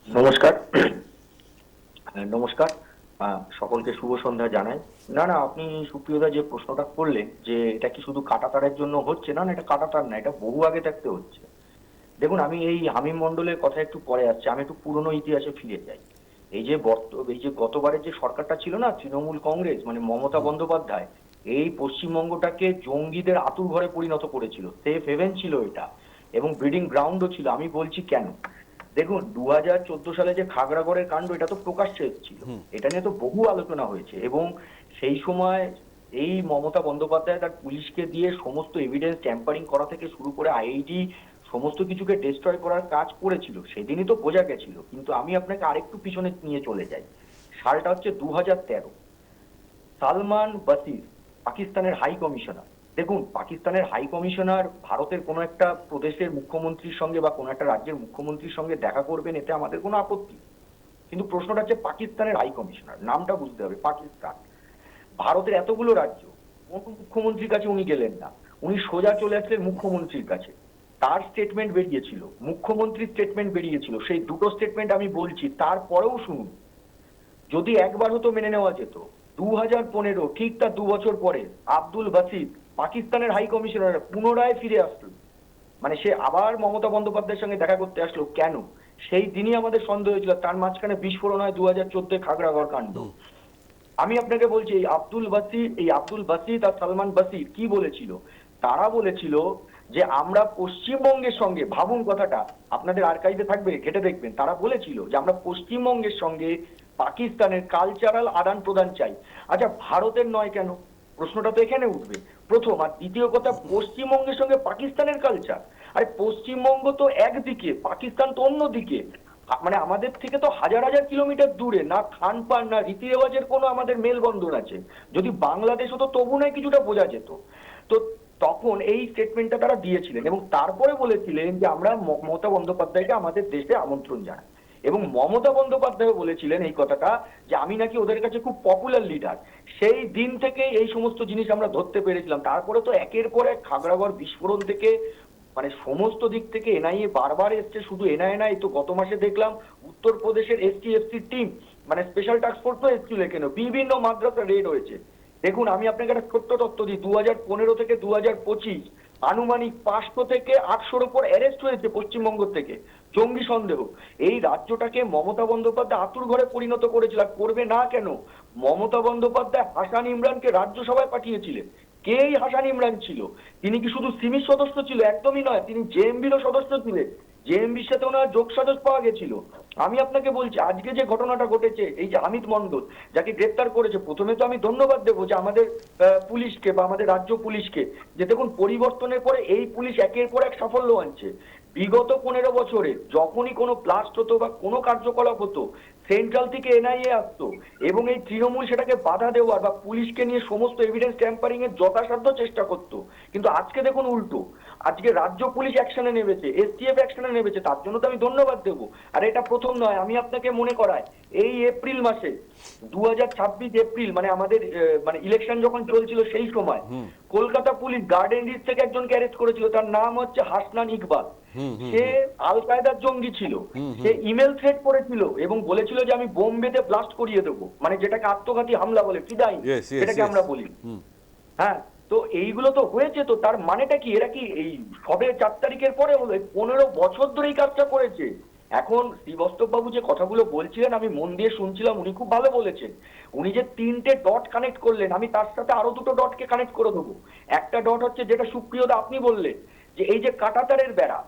নমস্কার। নমস্কার। সকলকে শুভ সন্ধ্যা জানাই। না না, আপনি সুপ্রিয়দা যে প্রশ্নটা করলেন যে এটা কি শুধু কাঁটাতারের জন্য হচ্ছে, না না, এটা কাঁটাতার না, এটা বহু আগে থাকতে হচ্ছে। দেখুন, আমি এই হামিম মন্ডলের কথা একটু পরে আসছি, আমি একটু পুরনো ইতিহাসে ফিরে যাই। এই যে গতবারের যে সরকারটা ছিল না, তৃণমূল কংগ্রেস মানে মমতা বন্দ্যোপাধ্যায়, এই পশ্চিমবঙ্গটাকে জঙ্গিদের আঁতুড়ঘরে পরিণত করেছিল, সেফ হেভেন ছিল এটা, এবং ব্রিডিং গ্রাউন্ডও ছিল। আমি বলছি কেন। দেখুন, 2014 সালে যে খাগড়াগড়ের কাণ্ড, এটা তো প্রকাশ্যে এসেছিল, এটা নিয়ে তো বহু আলোচনা হয়েছে, এবং সেই সময় এই মমতা বন্দ্যোপাধ্যায় তার পুলিশকে দিয়ে সমস্ত এভিডেন্স ট্যাম্পারিং করা থেকে শুরু করে আইআইটি সমস্ত কিছুকে ডিস্ট্রয় করার কাজ করেছিল, সেদিনই তো বোঝা গেছিল। কিন্তু আমি আপনাকে আরেকটু পিছনে নিয়ে চলে যাই। সালটা হচ্ছে 2013। সালমান বাসির, পাকিস্তানের হাই কমিশনার। দেখুন, পাকিস্তানের হাই কমিশনার ভারতের কোনো একটা প্রদেশের মুখ্যমন্ত্রীর সঙ্গে বা কোনো একটা রাজ্যের মুখ্যমন্ত্রীর সঙ্গে দেখা করবেন, এতে আমাদের কোনো আপত্তি। কিন্তু প্রশ্নটা হচ্ছে পাকিস্তানের হাই কমিশনার, নামটা বুঝতে হবে, পাকিস্তান। ভারতের এতগুলো রাজ্য, কোন মুখ্যমন্ত্রীর কাছে উনি গেলেন না, উনি সোজা চলে আসলেন মুখ্যমন্ত্রীর কাছে। তার স্টেটমেন্ট বেরিয়েছিল, মুখ্যমন্ত্রীর স্টেটমেন্ট বেরিয়েছিল, সেই দুটো স্টেটমেন্ট আমি বলছি, তারপরেও শুনুন। যদি একবার হতো মেনে নেওয়া যেত। 2015, ঠিক তার 2 বছর পরে আব্দুল বাসিদ, পাকিস্তানের হাই কমিশনার, পুনরায় ফিরে আসলো। মানে সে আবার মমতা বন্দ্যোপাধ্যায়ের সঙ্গে দেখা করতে আসলো কেন? সেই দিনই আমাদের সন্দেহ হয়েছিল, তার মাঝখানে বিস্ফোরণ হয় 2014 খাগড়াগড় কাণ্ড। আমি আপনাকে বলছি, এই আব্দুল বাসিদ আর সালমান বাসির কি বলেছিল। তারা বলেছিল যে আমরা পশ্চিমবঙ্গের সঙ্গে, ভাবুন কথাটা, আপনাদের আর্কাইভে থাকবে, ঘেটে দেখবেন, তারা বলেছিল যে আমরা পশ্চিমবঙ্গের সঙ্গে পাকিস্তানের কালচারাল আদান প্রদান চাই। আচ্ছা, ভারতের নয় কেন? প্রশ্নটা তো এখানে উঠবে প্রথম। আর দ্বিতীয় কথা, পশ্চিমবঙ্গের সঙ্গে পাকিস্তানের কালচার। আরে পশ্চিমবঙ্গ তো একদিকে, পাকিস্তান তো অন্যদিকে। মানে আমাদের থেকে তো হাজার হাজার কিলোমিটার দূরে, না খান পান না রীতি রেওয়াজের কোনো আমাদের মেলবন্ধন আছে। যদি বাংলাদেশ হতো তবু নয় কিছুটা বোঝা যেত। তো তখন এই স্টেটমেন্টটা তারা দিয়েছিলেন, এবং তারপরে বলেছিলেন যে আমরা মমতা বন্দ্যোপাধ্যায়কে আমাদের দেশে আমন্ত্রণ জানাই। এবং মমতা বন্দ্যোপাধ্যায় বলেছিলেন এই কথাটা, যে আমি নাকি ওদের কাছে খুব পপুলার লিডার। সেই দিন থেকে এই সমস্ত জিনিস আমরা ধরতে পেরেছিলাম। তারপরে তো একের পর এক খাগড়াগড় বিস্ফোরণ থেকে মানে সমস্ত দিক থেকে এনআইএ বারবার এসছে। শুধু এনআইএ নাই তো, গত মাসে দেখলাম উত্তরপ্রদেশের এসটিএফসি টিম, মানে স্পেশাল টাস্ক ফোর্স তো এসছিল, কেন বিভিন্ন মাদ্রাসা রেড হয়েছে। দেখুন, আমি আপনাকে একটা ছোট্ট তথ্য দিই, 2015 থেকে 2025 আনুমানিক 500 থেকে 800-র উপর অ্যারেস্ট হয়েছে পশ্চিমবঙ্গ থেকে, জঙ্গি সন্দেহ। এই রাজ্যটাকে মমতা বন্দ্যোপাধ্যায় আতুর ঘরে পরিণত করেছিল। আর করবে না কেন? মমতা বন্দ্যোপাধ্যায় হাসান ইমরানকে রাজ্যসভায় পাঠিয়েছিলেন। কে এই হাসান ইমরান ছিল? তিনি কি শুধু সিমির সদস্য ছিল? একদমই নয়, তিনি জেএমবিরও সদস্য ছিলেন। জেএমবির সাথে ওনার যোগসাজশ পাওয়া গেছিল। আমি আপনাকে বলছি, আজকে যে ঘটনাটা ঘটেছে, এই যে হামিদ মন্ডল যাকে গ্রেপ্তার করেছে, প্রথমে তো আমি ধন্যবাদ দেবো যে আমাদের পুলিশকে বা আমাদের রাজ্য পুলিশকে, যে দেখুন পরিবর্তনের পরে এই পুলিশ একের পর এক সাফল্য আনছে। বিগত 15 বছরে যখনই কোনো ব্লাস্ট হতো বা কোনো কার্যকলাপ হতো, সেন্ট্রাল থেকে এনআইএ আসতো, এবং এই তৃণমূল সেটাকে বাধা দেওয়ার বা পুলিশকে নিয়ে সমস্ত এভিডেন্স ট্যাম্পারিং এর যথাসাধ্য চেষ্টা করতো। কিন্তু আজকে দেখুন উল্টো, আজকে রাজ্য পুলিশ অ্যাকশনে নেমেছে, এসটিএফ অ্যাকশনে নেমেছে, তার জন্য তো আমি ধন্যবাদ দেবো। আর এটা প্রথম নয়, আমি আপনাকে মনে করাই, এই এপ্রিল মাসে 2026 এপ্রিল, মানে আমাদের মানে ইলেকশন যখন চলছিল সেই সময় কলকাতা পুলিশ গার্ডেন রিচ থেকে একজনকে অ্যারেস্ট করেছিল, তার নাম হচ্ছে হাসনান ইকবাল। সে আল কায়দার জঙ্গি ছিল। সে ইমেল থ্রেট করেছিল এবং বলেছিল যে আমি বোম্বেতে ব্লাস্ট করিয়ে দেবো, মানে যেটাকে আত্মঘাতী হামলা বলে, ফিদাইন ইয়েস, ইয়েস, যেটাকে ইয়েস। আমরা বলি। হ্যাঁ। তো এইগুলো তো হয়েছে, তো তার মানেটা কি? এরা কি এই সবে 4 তারিখের পরে হলো? 15 বছর ধরে এই কাজটা করেছে। এখন শ্রীবাস্তব বাবু যে কথাগুলো বলছিলেন, আমি মন দিয়ে শুনছিলাম, উনি খুব ভালো বলেছেন। উনি যে 3টে ডট কানেক্ট করলেন, আমি তার সাথে আরো 2টো ডটকে কানেক্ট করে দেবো। একটা ডট হচ্ছে যেটা সুপ্রিয়দা আপনি বললেন, যে এই যে কাঁটাতারের বেড়া,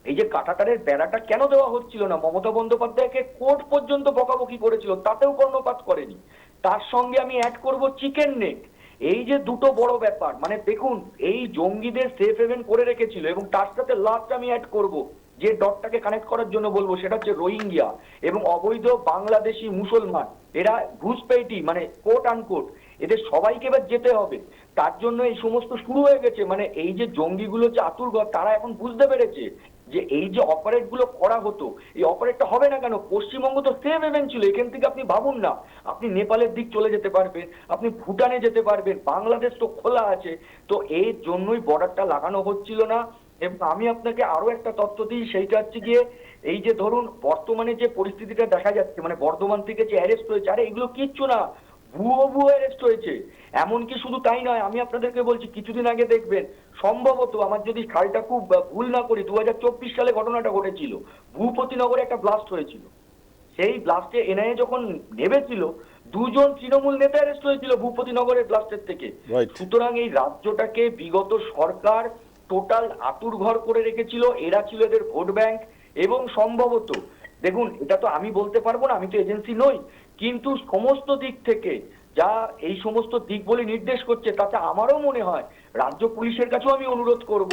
এই যে কাঁটাতারের বেড়াটা কেন দেওয়া হচ্ছিল না, মমতা বন্দ্যোপাধ্যায়কে কোর্ট পর্যন্ত বকাবকি করেছিল, তাতেও কর্ণপাত করেনি। তার সঙ্গে আমি অ্যাড করব চিকেন নেক। এই যে দুটো বড় ব্যাপার, মানে দেখুন, এই জঙ্গিদের সেফ হেভেন করে রেখেছিল, এবং তার সাথে লাস্ট আমি অ্যাড করব, যে ডটটাকে কানেক্ট করার জন্য বলবো, সেটা হচ্ছে রোহিঙ্গিয়া এবং অবৈধ বাংলাদেশি মুসলমান। এরা ঘুষপেইটি, মানে কোট আনকোট, এদের সবাইকে এবার যেতে হবে। তার জন্য এই সমস্ত শুরু হয়ে গেছে। মানে এই যে জঙ্গিগুলো যে আতুরঘর, তারা এখন বুঝতে পেরেছে যে এই যে অপারেট গুলো করা হতো, এই অপারেটটা হবে না কেন? পশ্চিমবঙ্গ তো সেফ হেভেন ছিল। এখান থেকে আপনি ভাবুন না, আপনি নেপালের দিক চলে যেতে পারবেন, আপনি ভুটানে যেতে পারবেন, বাংলাদেশ তো খোলা আছে। তো এর জন্যই বর্ডারটা লাগানো হচ্ছিল না। এবং আমি আপনাকে আরো একটা তথ্য দিই, সেইটা হচ্ছে গিয়ে এই যে ধরুন বর্তমানে যে পরিস্থিতিটা দেখা যাচ্ছে, মানে বর্ধমান থেকে যে অ্যারেস্ট হয়েছে, আরে এগুলো কিচ্ছু না, ভুয়ো অ্যারেস্ট হয়েছে। এমনকি শুধু তাই নয়, আমি আপনাদেরকে বলছি কিছুদিন আগে দেখবেন, সম্ভবত আমার যদি সালটা খুব ভুল না করি, 2024 সালে ঘটনাটা ঘটেছিল, ভূপতিনগরে একটা ব্লাস্ট হয়েছিল। সেই ব্লাস্টে এনআইএ যখন নেমেছিল, দুজন তৃণমূল নেতা অ্যারেস্ট হয়েছিল ভূপতিনগরের ব্লাস্টের থেকে। রাইট। সুতরাং এই রাজ্যটাকে বিগত সরকার টোটাল আঁতুড়ঘর করে রেখেছিল, এরা ছিল এদের ভোট ব্যাংক। এবং সম্ভবত দেখুন, এটা তো আমি বলতে পারবো না, আমি তো এজেন্সি নই, কিন্তু সমস্ত দিক থেকে যা এই সমস্ত দিক বলে নির্দেশ করছে, তাতে আমারও মনে হয় রাজ্য পুলিশের কাছেও আমি অনুরোধ করব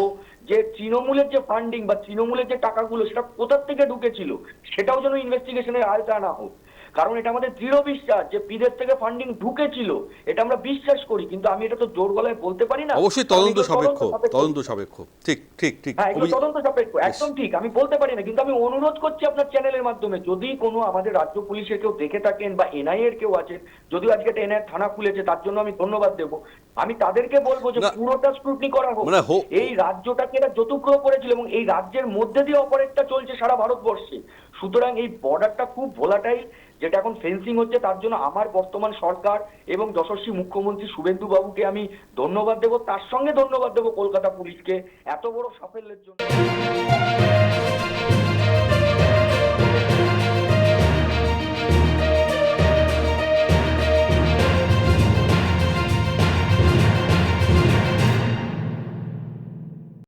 যে তৃণমূলের যে ফান্ডিং বা তৃণমূলের যে টাকাগুলো সেটা কোথা থেকে ঢুকেছিল সেটাও যেন ইনভেস্টিগেশনের আওতায় আনা হোক। কারণ এটা আমাদের দৃঢ় বিশ্বাস যে বিদেশ থেকে ফান্ডিং ঢুকেছিল, এটা আমরা বিশ্বাস করি, কিন্তু আমি এটা তো জোর গলায় বলতে পারি না। অবশ্যই কারণ তদন্ত এগুলো সাপেক্ষ, সাপেক্ষ। তদন্ত সাপেক্ষ। ঠিক ঠিক ঠিক। হ্যাঁ, এগুলো তদন্ত সাপেক্ষ, একদম ঠিক, আমি বলতে পারি না, কিন্তু আমি অনুরোধ করছি আপনার চ্যানেলের মাধ্যমে, যদি কোনো আমাদের রাজ্য পুলিশের কেউ দেখে থাকেন বা এনআইএ এর কেউ আছেন, যদিও আজকে একটা এনআইএ থানা খুলেছে, তার জন্য আমি ধন্যবাদ দেব, আমি তাদেরকে বলবো যে না, পুরোটা স্ক্রুটনি করা হোক। মানে এই রাজ্যটাকে এরা যতুগ্রহ করেছিল এবং এই রাজ্যের মধ্যে দিয়ে অপারেটটা চলছে সারা ভারতবর্ষে। সুতরাং এই বর্ডারটা খুব ভোলাটাইল, যেটা এখন ফেন্সিং হচ্ছে, তার জন্য আমার বর্তমান সরকার এবং যশস্বী মুখ্যমন্ত্রী শুভেন্দু বাবুকে আমি ধন্যবাদ দেব, তার সঙ্গে ধন্যবাদ দেব কলকাতা পুলিশকে এত বড় সাফল্যের জন্য।